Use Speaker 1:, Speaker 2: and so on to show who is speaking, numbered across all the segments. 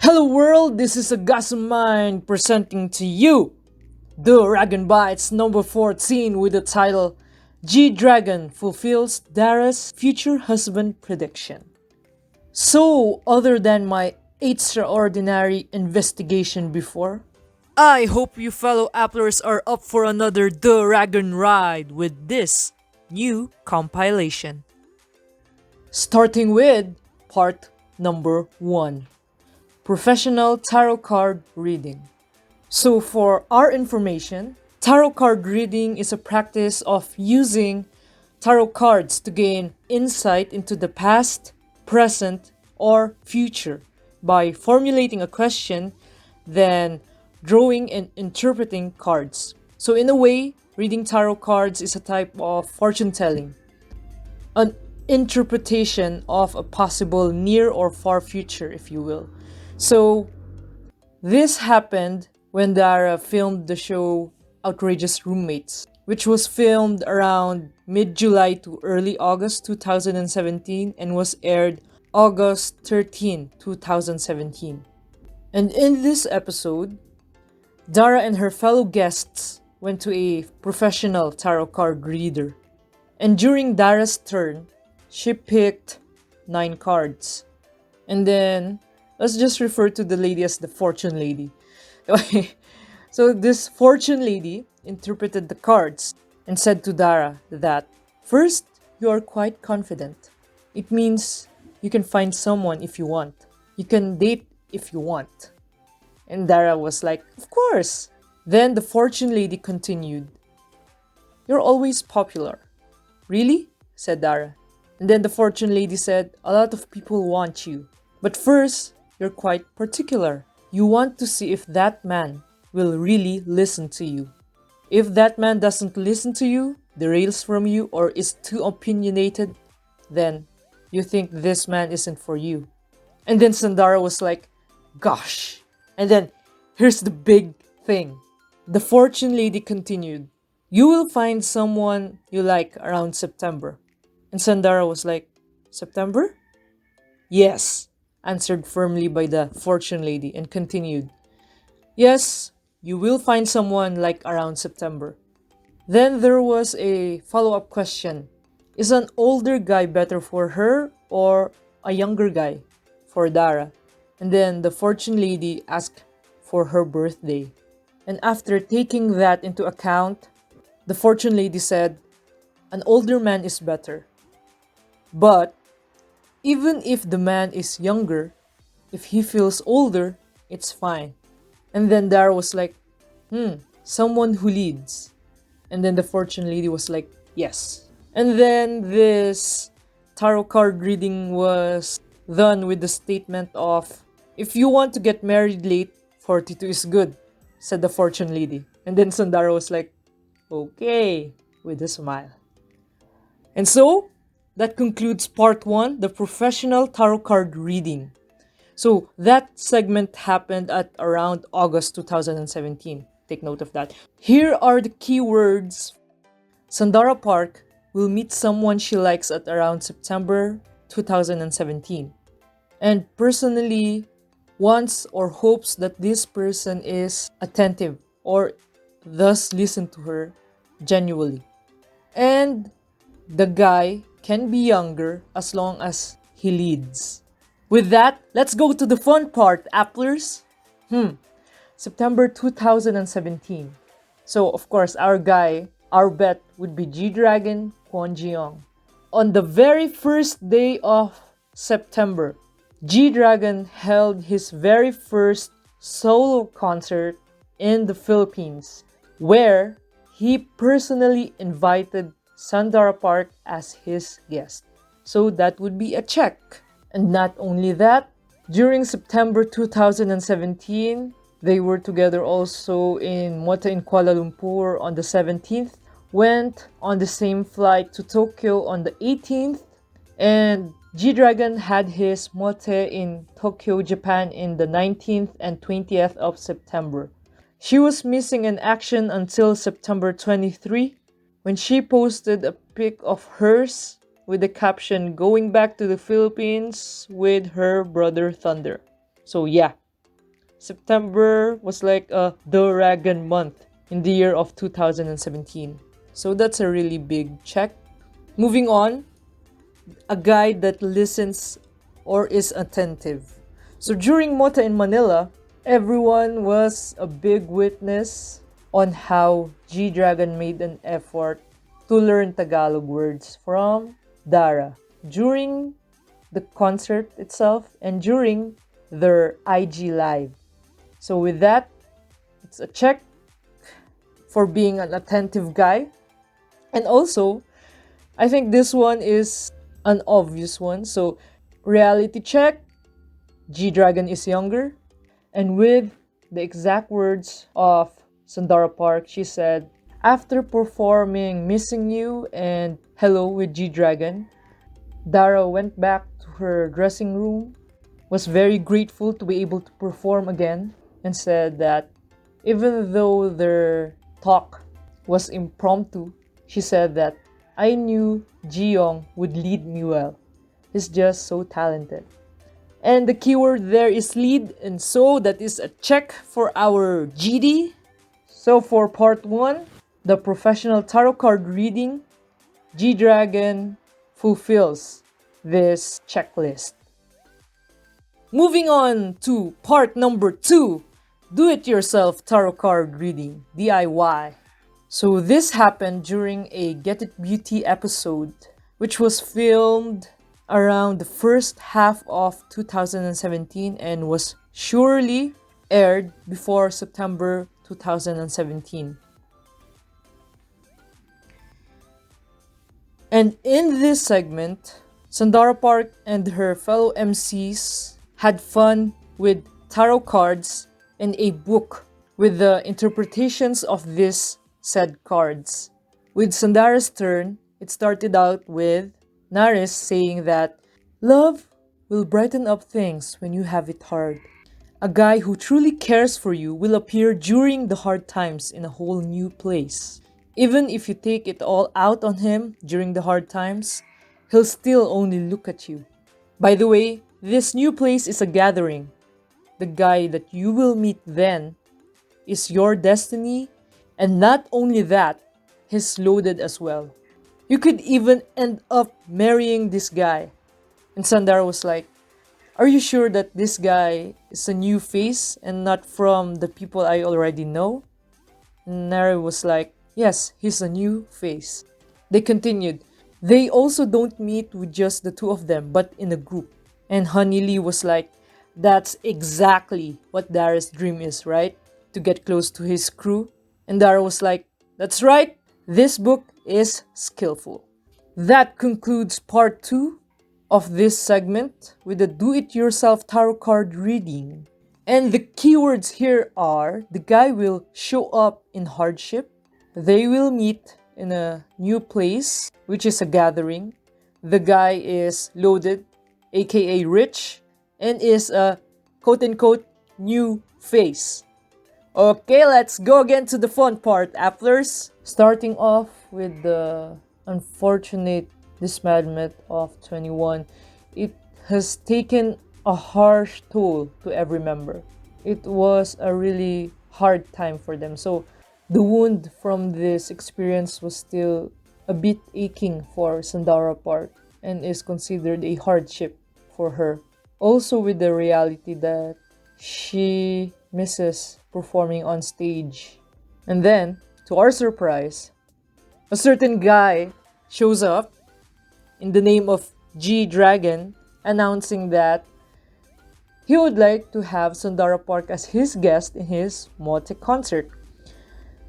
Speaker 1: Hello world, this is AGASEMind presenting to you DARAGON Bites number 14 with the title GDragon fulfills Dara's future husband prediction. So, other than my extraordinary investigation before, I hope you fellow applers are up for another DARAGON ride with this new compilation. Starting with part number 1. Professional Tarot Card Reading. So for our information, tarot card reading is a practice of using tarot cards to gain insight into the past, present, or future by formulating a question, then drawing and interpreting cards. So in a way, reading tarot cards is a type of fortune telling, an interpretation of a possible near or far future, if you will. So, this happened when Dara filmed the show 𝙁𝙗𝙁𝙗 Roommates, which was filmed around mid-July to early August 2017 and was aired August 13, 2017. And in this episode, Dara and her fellow guests went to a professional tarot card reader. And during Dara's turn, she picked 9 cards. And then, let's just refer to the lady as the fortune lady. So this fortune lady interpreted the cards and said to Dara that, first, you are quite confident. It means you can find someone if you want. You can date if you want. And Dara was like, of course. Then the fortune lady continued, you're always popular. Really? Said Dara. And then the fortune lady said, a lot of people want you. But first, you're quite particular. You want to see if that man will really listen to you. If that man doesn't listen to you, derails from you, or is too opinionated, then you think this man isn't for you. And then Sandara was like, gosh. And then here's the big thing. The fortune lady continued, you will find someone you like around September. And Sandara was like, September? Yes, answered firmly by the fortune lady and continued, yes, you will find someone like around September. Then there was a follow-up question. Is an older guy better for her or a younger guy for Dara? And then the fortune lady asked for her birthday. And after taking that into account, the fortune lady said, an older man is better. But even if the man is younger, if he feels older, it's fine. And then Dara was like, someone who leads. And then the fortune lady was like, yes. And then this tarot card reading was done with the statement of, if you want to get married late, 42 is good, said the fortune lady. And then Sandara was like, okay, with a smile. And so, that concludes part 1, the professional tarot card reading. So that segment happened at around August 2017. Take note of that. Here are the keywords. Sandara Park will meet someone she likes at around September 2017. And personally wants or hopes that this person is attentive or thus listen to her genuinely. And the guy can be younger as long as he leads. With that, let's go to the fun part, applers. September 2017. So, of course, our bet would be GDragon Jiyong. On the very first day of September, GDragon held his very first solo concert in the Philippines, where he personally invited Sandara Park as his guest. So that would be a check. And not only that, during September 2017, they were together also in Mota in Kuala Lumpur on the 17th, went on the same flight to Tokyo on the 18th, and GDragon had his mote in Tokyo, Japan in the 19th and 20th of September. She was missing in action until September 23, when she posted a pic of hers with the caption, "Going back to the Philippines with her brother Thunder." So yeah, September was like a DARAGON month in the year of 2017. So that's a really big check. Moving on, a guy that listens or is attentive. So during Mota in Manila, everyone was a big witness on how GDragon made an effort to learn Tagalog words from Dara during the concert itself and during their IG live. So with that, it's a check for being an attentive guy. And also, I think this one is an obvious one. So reality check, GDragon is younger. And with the exact words of Sandara Park, she said, after performing Missing You and Hello with GDragon, Dara went back to her dressing room, was very grateful to be able to perform again, and said that even though their talk was impromptu, she said that, "I knew Jiyong would lead me well. He's just so talented." And the keyword there is lead, and so that is a check for our GD. So for part 1, the professional tarot card reading, GDragon fulfills this checklist. Moving on to part number 2, do-it-yourself tarot card reading, DIY. So this happened during a Get It Beauty episode, which was filmed around the first half of 2017 and was surely aired before September 2017. And in this segment, Sandara Park and her fellow MCs had fun with tarot cards and a book with the interpretations of these said cards. With Sandara's turn, it started out with Naris saying that love will brighten up things when you have it hard. A guy who truly cares for you will appear during the hard times in a whole new place. Even if you take it all out on him during the hard times, he'll still only look at you. By the way, this new place is a gathering. The guy that you will meet then is your destiny, and not only that, he's loaded as well. You could even end up marrying this guy. And Sandara was like, "Are you sure that this guy is a new face and not from the people I already know?" And Nari was like, "Yes, he's a new face." They continued, "They also don't meet with just the two of them, but in a group." And Honey Lee was like, "That's exactly what Dara's dream is, right? To get close to his crew." And Dara was like, "That's right. This book is skillful." That concludes part 2 of this segment with the do-it-yourself tarot card reading. And the keywords here are, the guy will show up in hardship, they will meet in a new place, which is a gathering, the guy is loaded, aka rich, and is a quote-unquote new face. Okay, let's go again to the fun part, Applers. Starting off with the unfortunate disbandment of 21, it has taken a harsh toll to every member. It was a really hard time for them. So the wound from this experience was still a bit aching for Sandara Park and is considered a hardship for her. Also with the reality that she misses performing on stage. And then, to our surprise, a certain guy shows up in the name of GDragon, announcing that he would like to have Sandara Park as his guest in his Mote concert.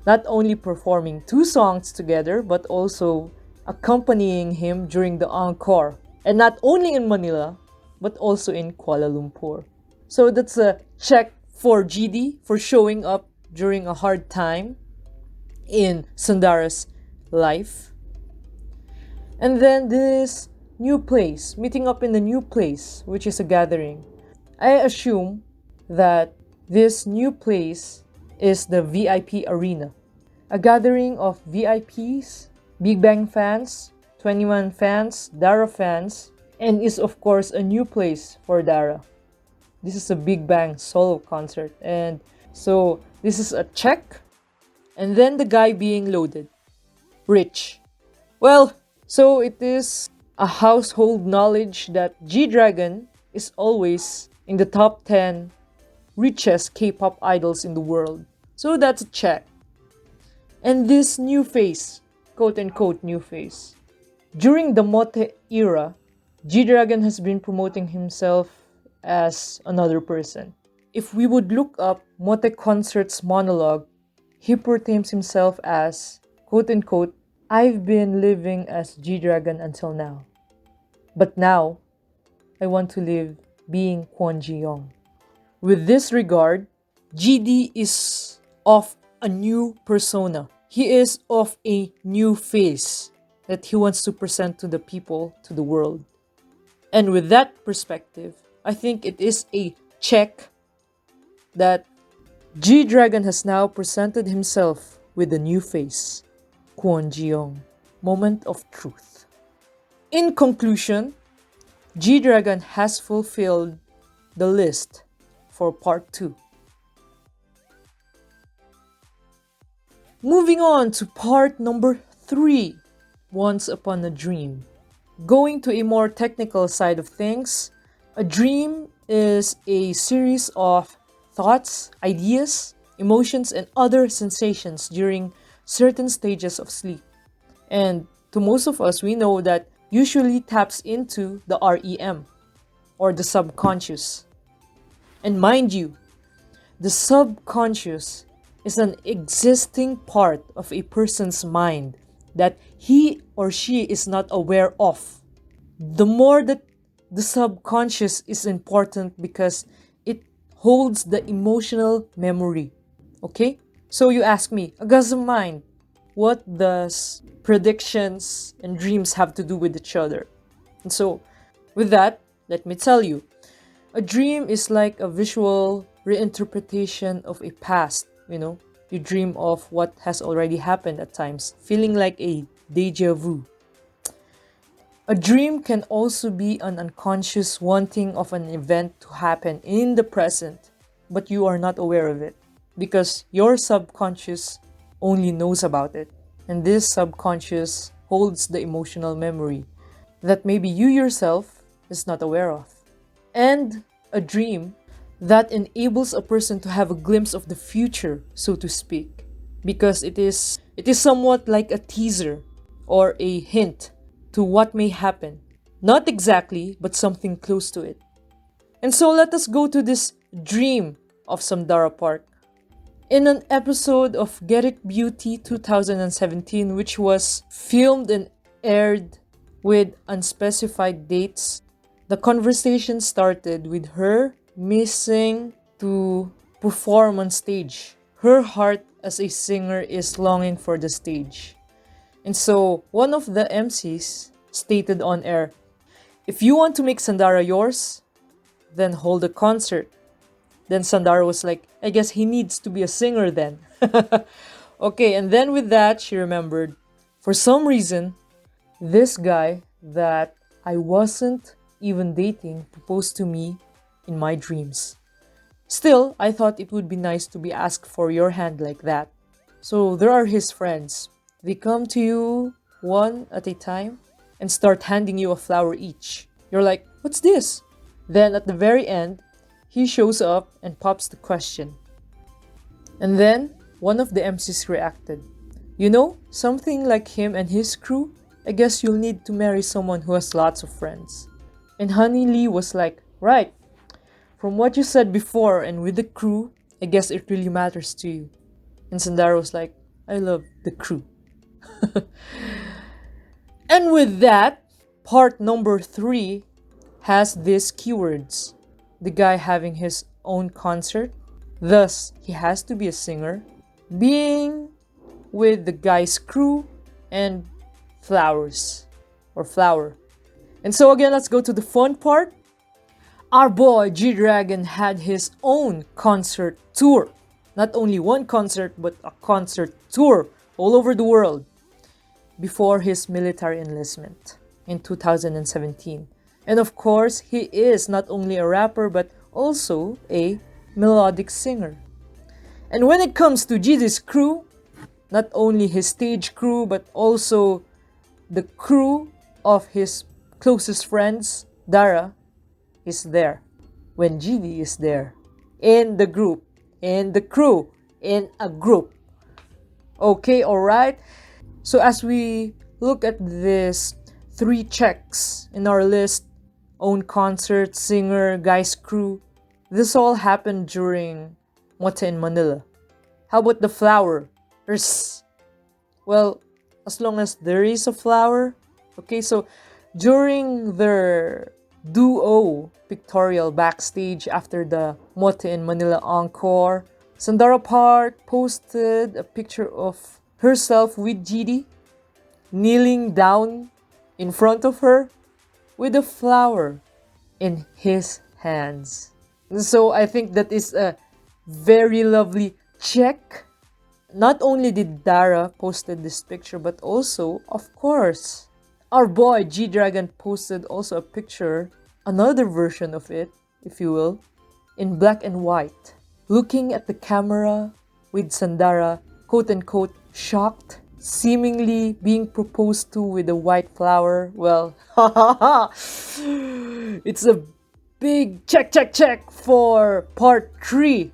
Speaker 1: Not only performing 2 songs together, but also accompanying him during the encore. And not only in Manila, but also in Kuala Lumpur. So that's a check for GD for showing up during a hard time in Sandara's life. And then this new place, meeting up in the new place, which is a gathering. I assume that this new place is the VIP Arena, a gathering of VIPs, Big Bang fans, 21 fans, Dara fans, and is of course a new place for Dara. This is a Big Bang solo concert, and so this is a check. And then the guy being loaded, rich. Well, so it is a household knowledge that GDragon is always in the top 10 richest K-pop idols in the world. So that's a check. And this new face, quote-unquote new face. During the Mote era, GDragon has been promoting himself as another person. If we would look up Mote Concert's monologue, he portrays himself as, quote-unquote, I've been living as GDragon until now. But now, I want to live being Kwon Jiyong. With this regard, GD is of a new persona. He is of a new face that he wants to present to the people, to the world. And with that perspective, I think it is a check that GDragon has now presented himself with a new face, Kwon Jiyong. Moment of truth. In conclusion, GDragon has fulfilled the list for part 2. Moving on to part number 3, Once Upon a Dream. Going to a more technical side of things, a dream is a series of thoughts, ideas, emotions, and other sensations during certain stages of sleep. And to most of us, we know that usually taps into the REM, or the subconscious. And mind you, the subconscious is an existing part of a person's mind that he or she is not aware of. The more that the subconscious is important because it holds the emotional memory. Okay? So you ask me, AGASEMind, what does predictions and dreams have to do with each other? And so, with that, let me tell you, a dream is like a visual reinterpretation of a past, You dream of what has already happened at times, feeling like a déjà vu. A dream can also be an unconscious wanting of an event to happen in the present, but you are not aware of it because your subconscious only knows about it. And this subconscious holds the emotional memory that maybe you yourself is not aware of. And a dream that enables a person to have a glimpse of the future, so to speak, because it is somewhat like a teaser or a hint to what may happen. Not exactly, but something close to it. And so let us go to this dream of Samdara Park. In an episode of Get It Beauty 2017, which was filmed and aired with unspecified dates, the conversation started with her missing to perform on stage. Her heart as a singer is longing for the stage. And so one of the MCs stated on air, if you want to make Sandara yours, then hold a concert. Then Sandara was like, I guess he needs to be a singer then. Okay, and then with that, she remembered, for some reason, this guy that I wasn't even dating proposed to me in my dreams. Still, I thought it would be nice to be asked for your hand like that. So there are his friends. They come to you one at a time and start handing you a flower each. You're like, what's this? Then at the very end, he shows up and pops the question. And then one of the MCs reacted, something like him and his crew, I guess you'll need to marry someone who has lots of friends. And Honey Lee was like, right, from what you said before and with the crew, I guess it really matters to you. And Sandara was like, I love the crew. And with that, part number 3 has these keywords. The guy having his own concert, thus he has to be a singer. Being with the guy's crew, and flowers or flower. And so again, let's go to the fun part. Our boy GDragon had his own concert tour. Not only one concert, but a concert tour all over the world before his military enlistment in 2017. And of course, he is not only a rapper, but also a melodic singer. And when it comes to GD's crew, not only his stage crew, but also the crew of his closest friends, Dara, is there when GD is there. In the group, in the crew, in a group. Okay, alright? So as we look at this 3 checks in our list, own concert, singer, guys crew, this all happened during Mote in Manila. How about the flower? Well, as long as there is a flower. Okay, so during their duo pictorial backstage after the Mote in Manila encore, Sandara Park posted a picture of herself with GD kneeling down in front of her with a flower in his hands. So I think that is a very lovely check. Not only did Dara posted this picture, but also, of course, our boy GDragon posted also a picture, another version of it, if you will, in black and white, looking at the camera with Sandara, quote-unquote, shocked, seemingly being proposed to with a white flower. Well, it's a big check for part 3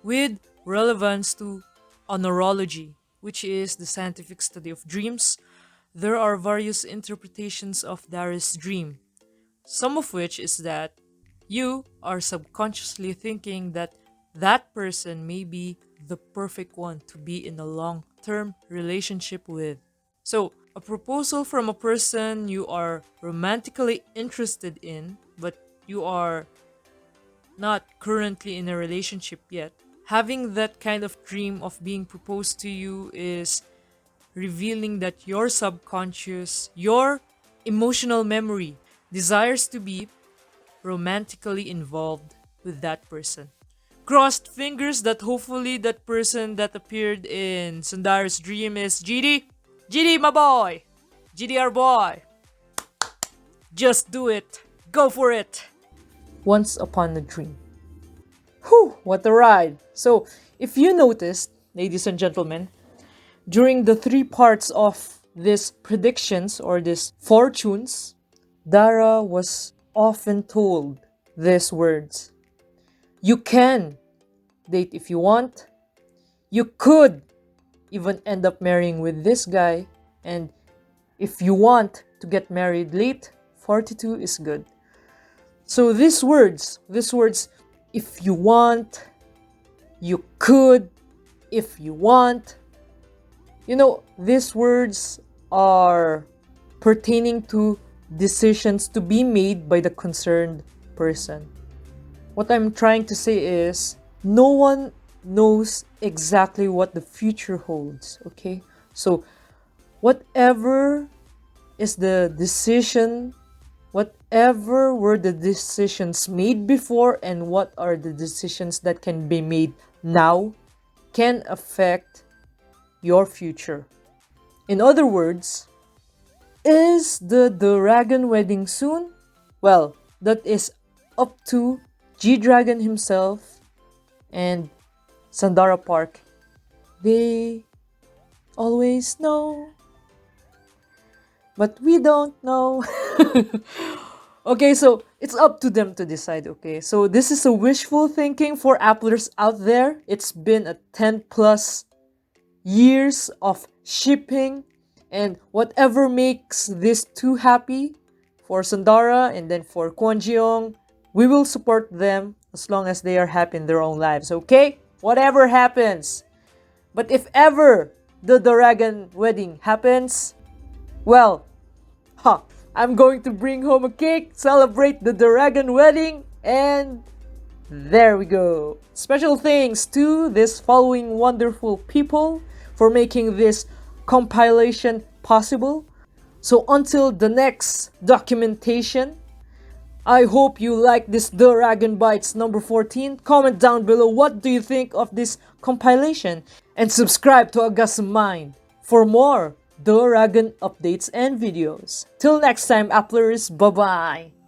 Speaker 1: with relevance to honorology, which is the scientific study of dreams. There are various interpretations of Dara's dream, some of which is that you are subconsciously thinking that that person may be the perfect one to be in a long-term relationship with. So, a proposal from a person you are romantically interested in, but you are not currently in a relationship yet. Having that kind of dream of being proposed to you is revealing that your subconscious, your emotional memory, desires to be romantically involved with that person. Crossed fingers that hopefully that person that appeared in Sandara's dream is GD. GD, my boy. GD, our boy. Just do it. Go for it. Once upon a dream. Whew, what a ride. So, if you noticed, ladies and gentlemen, during the 3 parts of these predictions or these fortunes, Dara was often told these words. You can date if you want. You could even end up marrying with this guy. And if you want to get married late, 42 is good. So these words, if you want, you could, if you want, these words are pertaining to decisions to be made by the concerned person. What I'm trying to say is, no one knows exactly what the future holds, okay? So, whatever is the decision, whatever were the decisions made before and what are the decisions that can be made now can affect your future. In other words, is the DARAGON wedding soon? Well, that is up to GDragon himself and Sandara Park. They always know, but we don't know. Okay, so it's up to them to decide, okay? So this is a wishful thinking for applers out there. It's been a 10 plus years of shipping, and whatever makes these two happy, for Sandara and then for Jiyong, we will support them as long as they are happy in their own lives, okay? Whatever happens. But if ever the DARAGON wedding happens, well, I'm going to bring home a cake, celebrate the DARAGON wedding, and there we go. Special thanks to this following wonderful people for making this compilation possible. So until the next documentation, I hope you like this Dragon Bytes number 14. Comment down below what do you think of this compilation. And subscribe to AGASEmind for more Dragon updates and videos. Till next time, Applers, bye-bye!